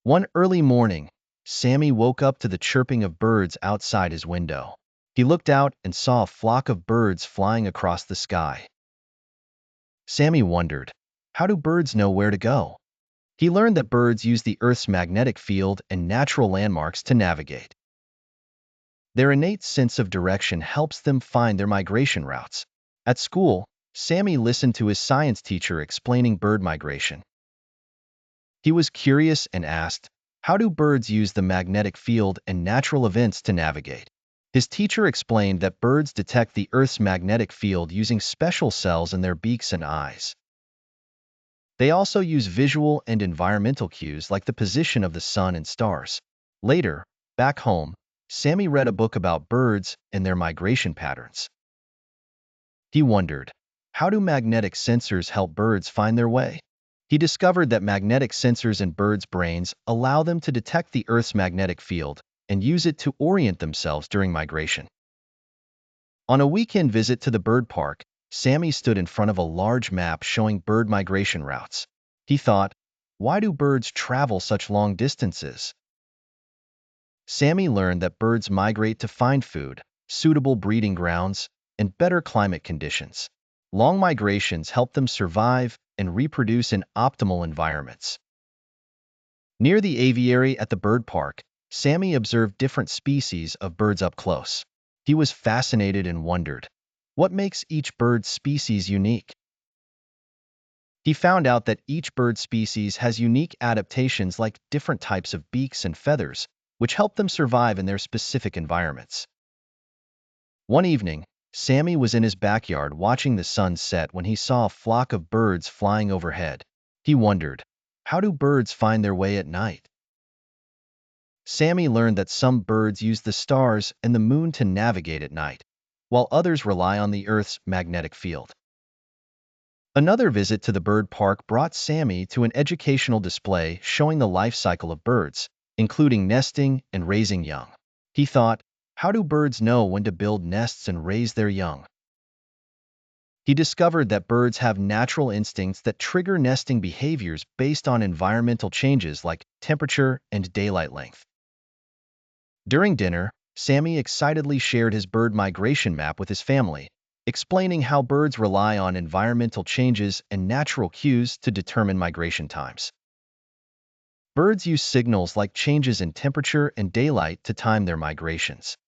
One early morning, Sammy woke up to the chirping of birds outside his window. He looked out and saw a flock of birds flying across the sky. Sammy wondered, how do birds know where to go? He learned that birds use the Earth's magnetic field and natural landmarks to navigate. Their innate sense of direction helps them find their migration routes. At school, Sammy listened to his science teacher explaining bird migration. He was curious and asked, how do birds use the magnetic field and natural events to navigate? His teacher explained that birds detect the Earth's magnetic field using special cells in their beaks and eyes. They also use visual and environmental cues like the position of the sun and stars. Later, back home, Sammy read a book about birds and their migration patterns. He wondered, how do magnetic sensors help birds find their way? He discovered that magnetic sensors in birds' brains allow them to detect the Earth's magnetic field and use it to orient themselves during migration. On a weekend visit to the bird park, Sammy stood in front of a large map showing bird migration routes. He thought, why do birds travel such long distances? Sammy learned that birds migrate to find food, suitable breeding grounds, and better climate conditions. Long migrations help them survive and reproduce in optimal environments. Near the aviary at the bird park, Sammy observed different species of birds up close. He was fascinated and wondered, what makes each bird species unique? He found out that each bird species has unique adaptations like different types of beaks and feathers, which help them survive in their specific environments. One evening, Sammy was in his backyard watching the sun set when he saw a flock of birds flying overhead. He wondered, how do birds find their way at night? Sammy learned that some birds use the stars and the moon to navigate at night, while others rely on the Earth's magnetic field. Another visit to the bird park brought Sammy to an educational display showing the life cycle of birds, including nesting and raising young. He thought, how do birds know when to build nests and raise their young? He discovered that birds have natural instincts that trigger nesting behaviors based on environmental changes like temperature and daylight length. During dinner, Sammy excitedly shared his bird migration map with his family, explaining how birds rely on environmental changes and natural cues to determine migration times. Birds use signals like changes in temperature and daylight to time their migrations.